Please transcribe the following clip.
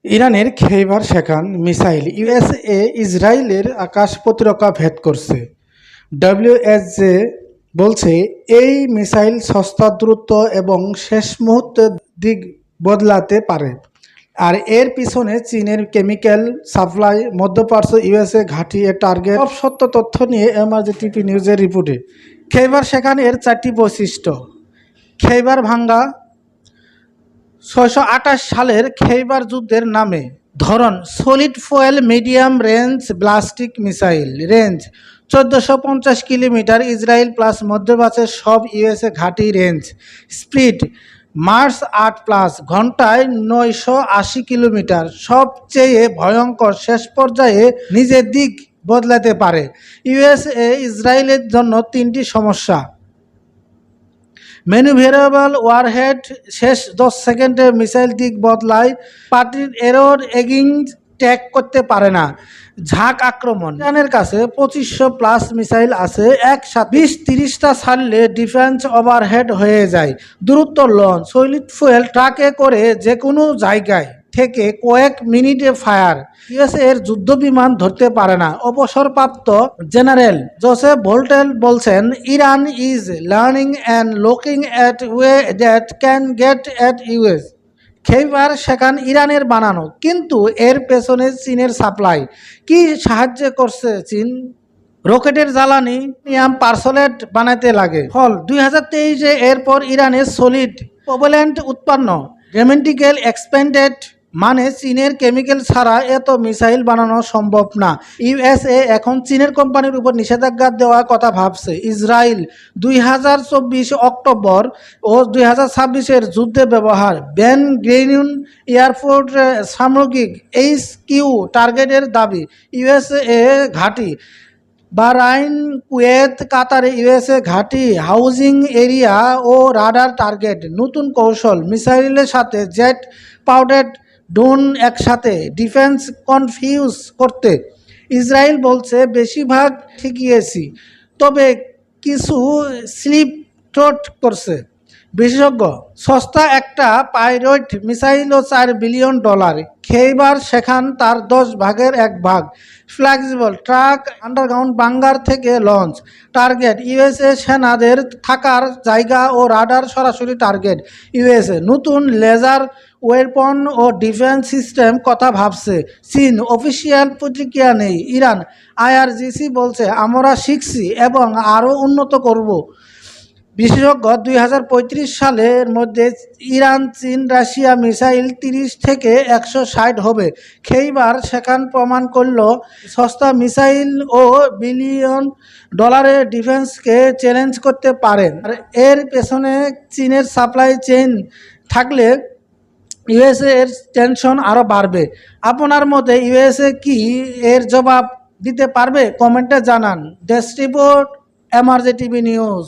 ইরানের খেইবার শেখান missile USA ইসরায়েলের আকাশ প্রতিরক্ষা ভেদ করছে। ডব্লিউএসজে বলছে এই মিসাইল সস্তা, দ্রুত এবং শেষ মুহূর্তে দিক বদলাতে পারে। আর এর পিছনে চীনের কেমিক্যাল সাপ্লাই, মধ্যপ্রাচ্য, ইউএসএ ঘাঁটি এ টার্গেট, সব সত্য তথ্য নিয়ে এমআরজিটিভি নিউজের রিপোর্টে। খেইবার শেখান এর 4টি বৈশিষ্ট্য। খেইবার ভাঙ্গা 628 সালের খেইবার যুদ্ধের নামে। ধরন solid fuel medium range ballistic missile. Range 1450 kilometre. Israel plus মধ্যপ্রাচ্যের সব ইউএসএ ঘাঁটি রেঞ্জ। স্পিড মার্চ 8+, ঘন্টায় 980 কিলোমিটার। সবচেয়ে ভয়ঙ্কর, শেষ পর্যায়ে নিজের দিক বদলাতে পারে। ইউএসএ ইসরায়েলের জন্য 3টি সমস্যা। ম্যানুভেরেবল ওয়ারহেড, শেষ 10 সেকেন্ডে মিসাইল দিক বদলায়। পার্টির এরর এগিং ট্যাগ করতে পারে না। ঝাঁক আক্রমণ, ইরানের কাছে 2500+ মিসাইল আছে, একসাথে 20-30টা ছাড়লে ডিফেন্স ওভারহেড হয়ে যায়। দূরত্ব লঞ্চ, সলিড ফুয়েল ট্রাকে করে যে কোনো জায়গায় থেকে কয়েক মিনিটে ফায়ার। ইউএসএ এর যুদ্ধ বিমান ধরতে পারে না। অবসরপ্রাপ্ত জেনারেল জোসেফ ভোল্টেল বলছেন, Iran is learning and looking at way that can get at US. Kheibar Shekan ইরানের বানানো, কিন্তু এর পেছনে চীনের সাপ্লাই। কি সাহায্য করছে চীন? রকেটের জ্বালানি পার্সোলেট বানাতে লাগে। ফল 2023-এ এরপর ইরানে সলিড প্রোপেলেন্ট উৎপন্ন ড্রামেটিক্যাল এক্সপেন্ডেড, মানে চীনের কেমিক্যাল ছাড়া এত মিসাইল বানানো সম্ভব না। ইউএসএ এখন চীনের কোম্পানির উপর নিষেধাজ্ঞা দেওয়ার কথা ভাবছে। ইসরায়েল 2024 অক্টোবর ও 2026-এর যুদ্ধে ব্যবহার। বেন গ্রেনিয়ন এয়ারপোর্ট সামগ্রিক HQ টার্গেটের দাবি। ইউএসএ ঘাঁটি বাহরাইন, কুয়েত, কাতারে ইউএসএ ঘাঁটি, হাউজিং এরিয়া ও রাডার টার্গেট। নতুন কৌশল, মিসাইলের সাথে জেট পাউডার ড্রোন একসাথে ডিফেন্স কনফিউজ করতে। ইসরায়েল বলছে বেশিরভাগ ঠিকিয়েছি, তবে কিছু স্লিপ থ্রোট করছে। বিশেষজ্ঞ, সস্তা একটা পাইলট মিসাইলও $4 বিলিয়ন। খেইবার শেখান তার 10 ভাগের 1 ভাগ। ফ্লেক্সিবল ট্রাক, আন্ডারগ্রাউন্ড বাঙ্গার থেকে লঞ্চ। টার্গেট ইউএসএ সেনাদের থাকার জায়গা ও রাডার সরাসরি টার্গেট ইউএসএ। নতুন লেজার ওয়েপন ও ডিফেন্স সিস্টেম কথা ভাবছে চীন। অফিসিয়াল প্রতিক্রিয়া নেই। ইরান IRGC বলছে আমরা শিখছি এবং আরও উন্নত করব। বিশেষজ্ঞ, 2035 সালের মধ্যে ইরান, চীন, রাশিয়া মিসাইল 30 থেকে 160 হবে। খেইবার শেখান প্রমাণ করল সস্তা মিসাইল ও $1 বিলিয়ন ডিফেন্সকে চ্যালেঞ্জ করতে পারেন। আর এর পেছনে চীনের সাপ্লাই চেইন থাকলে ইউএসএ এর টেনশন আরও বাড়বে। আপনার মতে ইউএসএ কি এর জবাব দিতে পারবে? কমেন্টে জানান। Desk report, MRG TV news.